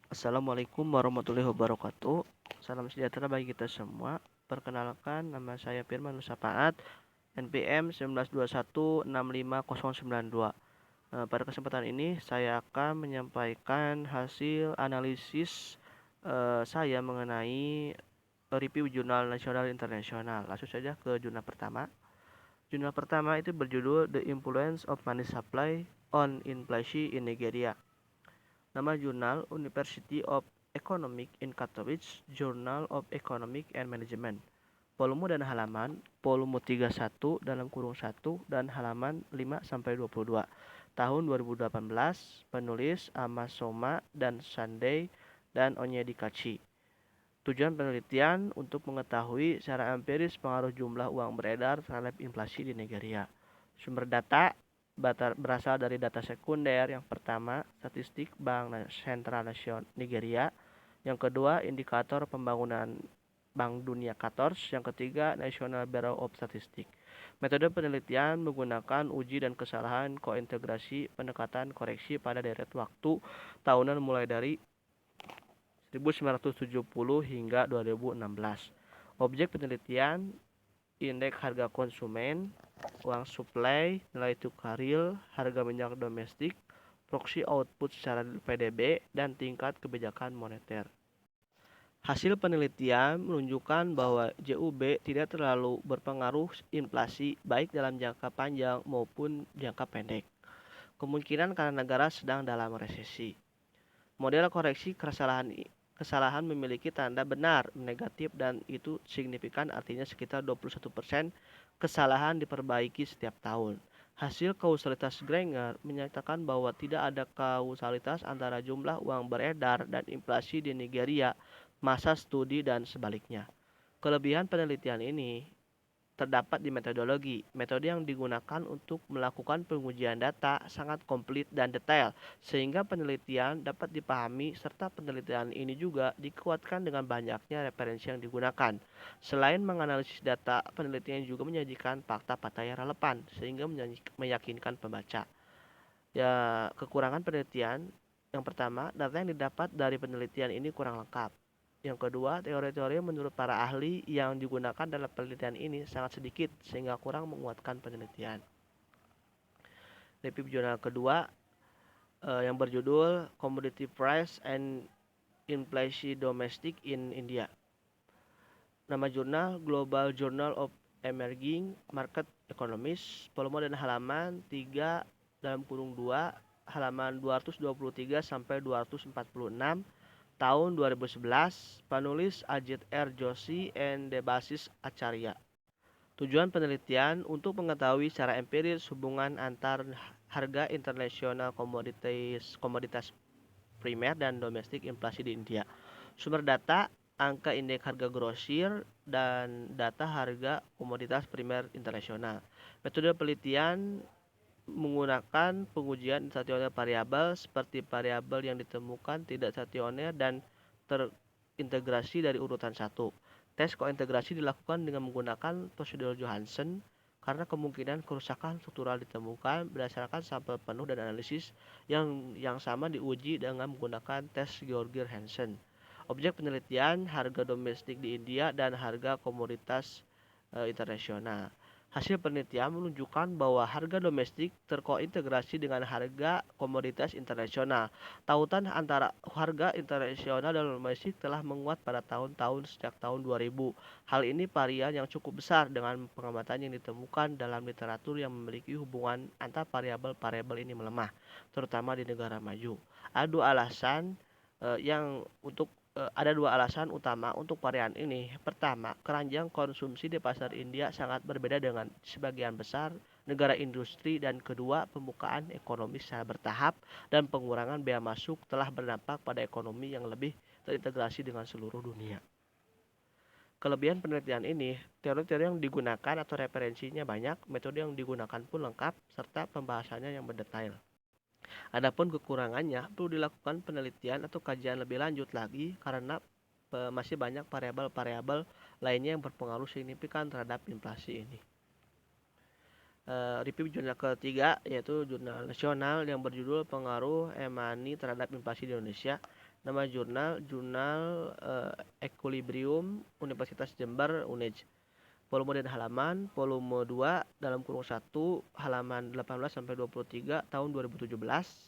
Assalamualaikum warahmatullahi wabarakatuh. Salam sejahtera bagi kita semua. Perkenalkan, nama saya Firman Nusapaat, NPM 1921650092. Pada kesempatan ini saya akan menyampaikan hasil analisis saya mengenai review jurnal nasional internasional. Langsung saja ke jurnal pertama. Jurnal pertama itu berjudul The Influence of Money Supply on Inflation in Nigeria. Nama jurnal University of Economic in Katowice, Journal of Economic and Management. Volume dan halaman, volume 31 dalam kurung 1 dan halaman 5 sampai 22. Tahun 2018, penulis Ama Soma dan Sunday dan Onyedikachi. Tujuan penelitian untuk mengetahui secara empiris pengaruh jumlah uang beredar terhadap inflasi di Nigeria. Sumber data berasal dari data sekunder. Yang pertama, statistik Bank Sentral Nasional Nigeria. Yang kedua, indikator pembangunan Bank Dunia (KATORS). Yang ketiga, National Bureau of Statistics. Metode penelitian menggunakan uji dan kesalahan kointegrasi pendekatan koreksi pada deret waktu tahunan mulai dari 1970 hingga 2016. Objek penelitian indeks harga konsumen, uang supply, nilai tukar real, harga minyak domestik, proxy output secara PDB, dan tingkat kebijakan moneter. Hasil penelitian menunjukkan bahwa JUB tidak terlalu berpengaruh inflasi baik dalam jangka panjang maupun jangka pendek. Kemungkinan karena negara sedang dalam resesi. Model koreksi kesalahan memiliki tanda benar negatif dan itu signifikan, artinya sekitar 21% kesalahan diperbaiki setiap tahun. Hasil kausalitas Granger menyatakan bahwa tidak ada kausalitas antara jumlah uang beredar dan inflasi di Nigeria masa studi dan sebaliknya. Kelebihan penelitian ini terdapat di metodologi. Metode yang digunakan untuk melakukan pengujian data sangat komplit dan detail, sehingga penelitian dapat dipahami serta penelitian ini juga dikuatkan dengan banyaknya referensi yang digunakan. Selain menganalisis data, penelitian juga menyajikan fakta-fakta yang relevan, sehingga meyakinkan pembaca. Ya, kekurangan penelitian. Yang pertama, data yang didapat dari penelitian ini kurang lengkap. Yang kedua, teori-teori menurut para ahli yang digunakan dalam penelitian ini sangat sedikit sehingga kurang menguatkan penelitian. Review jurnal kedua yang berjudul Commodity Price and Inflation Domestic in India. Nama jurnal Global Journal of Emerging Market Economies, volume dan halaman 3 dalam kurung 2, halaman 223 sampai 246, tahun 2011, penulis Ajit R. Joshi and Debasis Acharya. Tujuan penelitian untuk mengetahui secara empiris hubungan antar harga internasional komoditas primer dan domestik inflasi di India. Sumber data, angka indeks harga grosir, dan data harga komoditas primer internasional. Metode penelitian menggunakan pengujian stasioner variabel seperti variabel yang ditemukan tidak stasioner dan terintegrasi dari urutan 1. Tes kointegrasi dilakukan dengan menggunakan prosedur Johansen karena kemungkinan kerusakan struktural ditemukan berdasarkan sampel penuh dan analisis yang sama diuji dengan menggunakan tes Georgi-Hansen. Objek penelitian harga domestik di India dan harga komoditas internasional. Hasil penelitian menunjukkan bahwa harga domestik terkointegrasi dengan harga komoditas internasional. Tautan antara harga internasional dan domestik telah menguat pada tahun-tahun sejak tahun 2000. Hal ini varian yang cukup besar dengan pengamatan yang ditemukan dalam literatur yang memiliki hubungan antar variabel-variabel ini melemah, terutama di negara maju. Ada dua alasan utama untuk varian ini. Pertama, keranjang konsumsi di pasar India sangat berbeda dengan sebagian besar negara industri, dan kedua, pembukaan ekonomi secara bertahap dan pengurangan bea masuk telah berdampak pada ekonomi yang lebih terintegrasi dengan seluruh dunia. Kelebihan penelitian ini, teori-teori yang digunakan atau referensinya banyak, metode yang digunakan pun lengkap, serta pembahasannya yang mendetail. Adapun kekurangannya, perlu dilakukan penelitian atau kajian lebih lanjut lagi karena masih banyak variabel-variabel lainnya yang berpengaruh signifikan terhadap inflasi ini. Review jurnal ketiga yaitu jurnal nasional yang berjudul Pengaruh E-Money terhadap Inflasi di Indonesia. Nama jurnal Jurnal Equilibrium Universitas Jember UNEJ. Volume dan halaman, volume 2 dalam kurung 1 halaman 18 sampai 23 tahun 2017,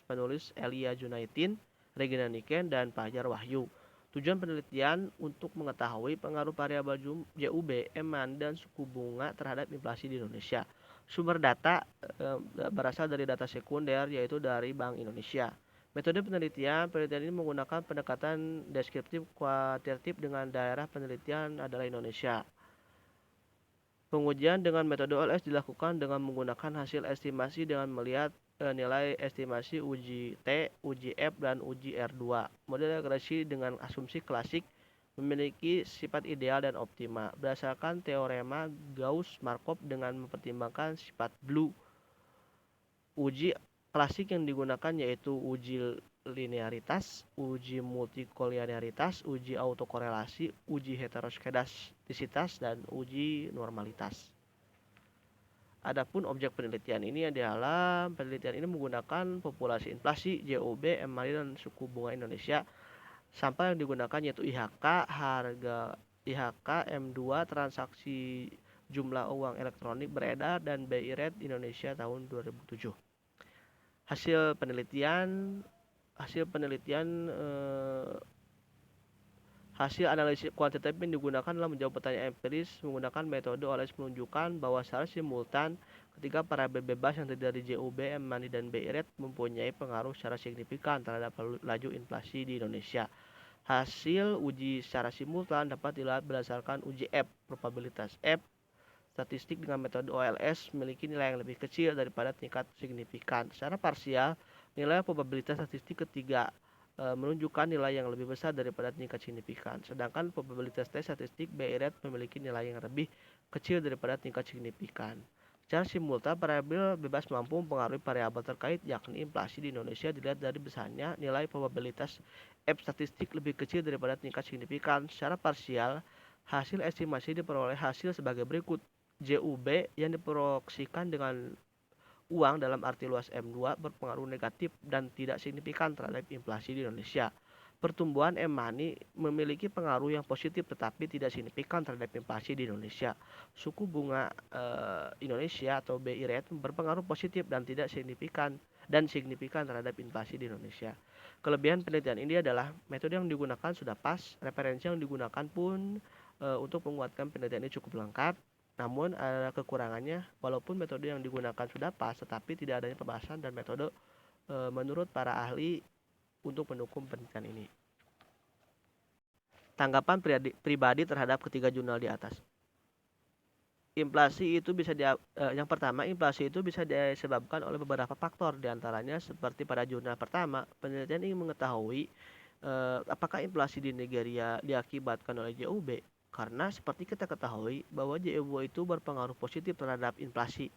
penulis Elia Junaitin, Regina Niken, dan Fajar Wahyu. Tujuan penelitian untuk mengetahui pengaruh variabel JUB, eman, dan suku bunga terhadap inflasi di Indonesia. Sumber data berasal dari data sekunder, yaitu dari Bank Indonesia. Metode penelitian ini menggunakan pendekatan deskriptif kualitatif dengan daerah penelitian adalah Indonesia. Pengujian dengan metode OLS dilakukan dengan menggunakan hasil estimasi dengan melihat nilai estimasi uji T, uji F, dan uji R2. Model regresi dengan asumsi klasik memiliki sifat ideal dan optimal berdasarkan teorema Gauss-Markov dengan mempertimbangkan sifat Blue. Uji klasik yang digunakan yaitu uji linearitas, uji multikolinearitas, uji autokorelasi, uji heteroskedastisitas, dan uji normalitas. Adapun objek penelitian ini adalah penelitian ini menggunakan populasi inflasi, JOB, MRI, dan suku bunga Indonesia. Sampel yang digunakan yaitu IHK, harga IHK M2, transaksi jumlah uang elektronik beredar, dan BI Rate Indonesia tahun 2007. Hasil penelitian hasil analisis kuantitatif yang digunakan dalam menjawab pertanyaan empiris menggunakan metode OLS menunjukkan bahwa secara simultan ketika variabel bebas yang terdiri dari JUB, M-money, dan BI Rate mempunyai pengaruh secara signifikan terhadap laju inflasi di Indonesia. Hasil uji secara simultan dapat dilihat berdasarkan uji F, probabilitas F statistik dengan metode OLS memiliki nilai yang lebih kecil daripada tingkat signifikan. Secara parsial, nilai probabilitas statistik ketiga menunjukkan nilai yang lebih besar daripada tingkat signifikan. Sedangkan probabilitas tes statistik BI Rate memiliki nilai yang lebih kecil daripada tingkat signifikan. Secara simultan, variabel bebas mampu mempengaruhi variabel terkait, yakni inflasi di Indonesia dilihat dari besarnya nilai probabilitas F statistik lebih kecil daripada tingkat signifikan. Secara parsial, hasil estimasi diperoleh hasil sebagai berikut. JUB yang diproyeksikan dengan uang dalam arti luas M2 berpengaruh negatif dan tidak signifikan terhadap inflasi di Indonesia. Pertumbuhan M-money memiliki pengaruh yang positif tetapi tidak signifikan terhadap inflasi di Indonesia. Suku bunga Indonesia atau BI Rate berpengaruh positif dan tidak signifikan terhadap inflasi di Indonesia. Kelebihan penelitian ini adalah metode yang digunakan sudah pas, referensi yang digunakan pun untuk menguatkan penelitian ini cukup lengkap. Namun ada kekurangannya, walaupun metode yang digunakan sudah pas, tetapi tidak adanya pembahasan dan metode menurut para ahli untuk mendukung penelitian ini. Tanggapan pribadi terhadap ketiga jurnal di atas. Inflasi itu yang pertama, inflasi itu bisa disebabkan oleh beberapa faktor, diantaranya seperti pada jurnal pertama, penelitian ingin mengetahui apakah inflasi di Nigeria diakibatkan oleh JUB. Karena seperti kita ketahui bahwa JUB itu berpengaruh positif terhadap inflasi.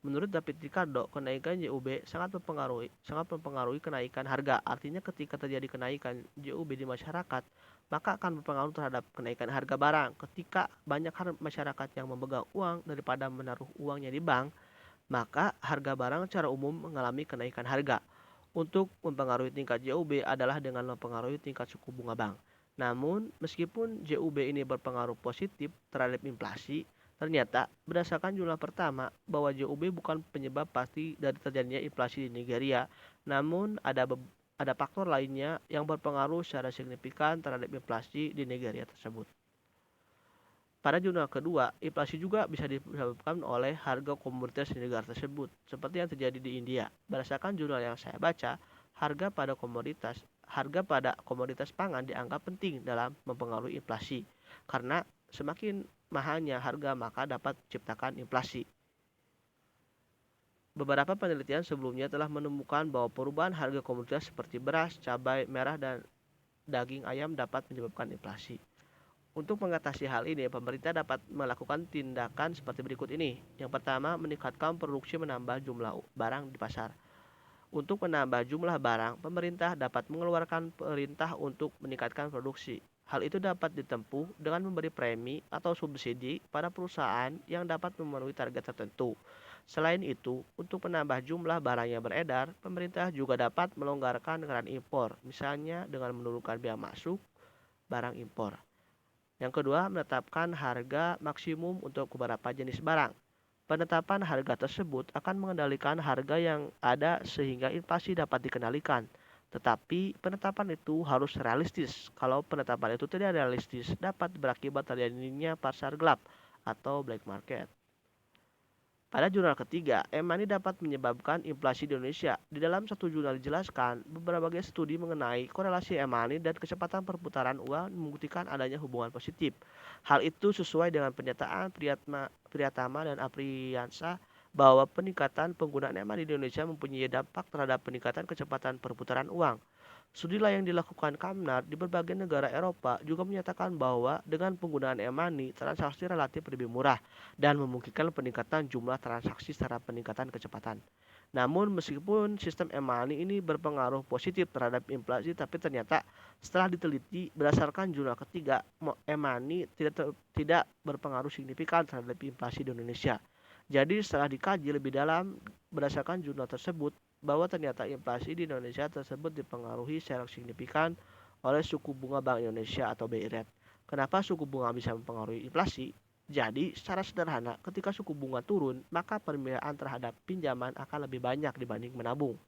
Menurut David Ricardo, kenaikan JUB sangat mempengaruhi kenaikan harga. Artinya ketika terjadi kenaikan JUB di masyarakat, maka akan berpengaruh terhadap kenaikan harga barang. Ketika banyak masyarakat yang memegang uang daripada menaruh uangnya di bank, maka harga barang secara umum mengalami kenaikan harga. Untuk mempengaruhi tingkat JUB adalah dengan mempengaruhi tingkat suku bunga bank. Namun, meskipun JUB ini berpengaruh positif terhadap inflasi, ternyata berdasarkan jurnal pertama bahwa JUB bukan penyebab pasti dari terjadinya inflasi di Nigeria, namun ada faktor lainnya yang berpengaruh secara signifikan terhadap inflasi di Nigeria tersebut. Pada jurnal kedua, inflasi juga bisa disebabkan oleh harga komoditas di negara tersebut, seperti yang terjadi di India. Berdasarkan jurnal yang saya baca, harga pada komoditas pangan dianggap penting dalam mempengaruhi inflasi, karena semakin mahalnya harga maka dapat menciptakan inflasi. Beberapa penelitian sebelumnya telah menemukan bahwa perubahan harga komoditas seperti beras, cabai merah, dan daging ayam dapat menyebabkan inflasi. Untuk mengatasi hal ini, pemerintah dapat melakukan tindakan seperti berikut ini. Yang pertama, meningkatkan produksi menambah jumlah barang di pasar. Untuk menambah jumlah barang, pemerintah dapat mengeluarkan perintah untuk meningkatkan produksi. Hal itu dapat ditempuh dengan memberi premi atau subsidi pada perusahaan yang dapat memenuhi target tertentu. Selain itu, untuk menambah jumlah barang yang beredar, pemerintah juga dapat melonggarkan keran impor, misalnya dengan menurunkan biaya masuk barang impor. Yang kedua, menetapkan harga maksimum untuk beberapa jenis barang. Penetapan harga tersebut akan mengendalikan harga yang ada sehingga inflasi dapat dikendalikan. Tetapi penetapan itu harus realistis. Kalau penetapan itu tidak realistis, dapat berakibat terjadinya pasar gelap atau black market. Pada jurnal ketiga, e-money dapat menyebabkan inflasi di Indonesia. Di dalam satu jurnal dijelaskan, beberapa studi mengenai korelasi e-money dan kecepatan perputaran uang membuktikan adanya hubungan positif. Hal itu sesuai dengan pernyataan Priyatama dan Apriyansa bahwa peningkatan penggunaan e-money di Indonesia mempunyai dampak terhadap peningkatan kecepatan perputaran uang. Studi lain yang dilakukan Kamnar di berbagai negara Eropa juga menyatakan bahwa dengan penggunaan e-money, transaksi relatif lebih murah dan memungkinkan peningkatan jumlah transaksi secara peningkatan kecepatan. Namun meskipun sistem e-money ini berpengaruh positif terhadap inflasi, tapi ternyata setelah diteliti berdasarkan jurnal ketiga, e-money tidak berpengaruh signifikan terhadap inflasi di Indonesia. Jadi setelah dikaji lebih dalam berdasarkan jurnal tersebut, bahwa ternyata inflasi di Indonesia tersebut dipengaruhi secara signifikan oleh suku bunga Bank Indonesia atau BI Rate. Kenapa suku bunga bisa mempengaruhi inflasi? Jadi, secara sederhana, ketika suku bunga turun, maka permintaan terhadap pinjaman akan lebih banyak dibanding menabung.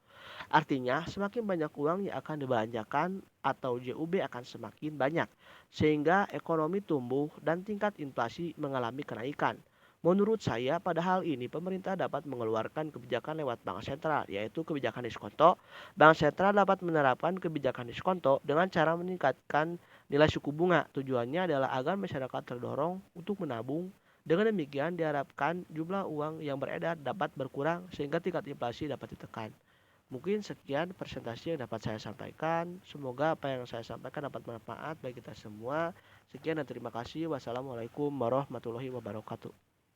Artinya, semakin banyak uang yang akan dibelanjakan atau JUB akan semakin banyak, sehingga ekonomi tumbuh dan tingkat inflasi mengalami kenaikan. Menurut saya, pada hal ini pemerintah dapat mengeluarkan kebijakan lewat bank sentral, yaitu kebijakan diskonto. Bank sentral dapat menerapkan kebijakan diskonto dengan cara meningkatkan nilai suku bunga. Tujuannya adalah agar masyarakat terdorong untuk menabung. Dengan demikian diharapkan jumlah uang yang beredar dapat berkurang sehingga tingkat inflasi dapat ditekan. Mungkin sekian presentasi yang dapat saya sampaikan. Semoga apa yang saya sampaikan dapat bermanfaat bagi kita semua. Sekian dan terima kasih. Wassalamualaikum warahmatullahi wabarakatuh.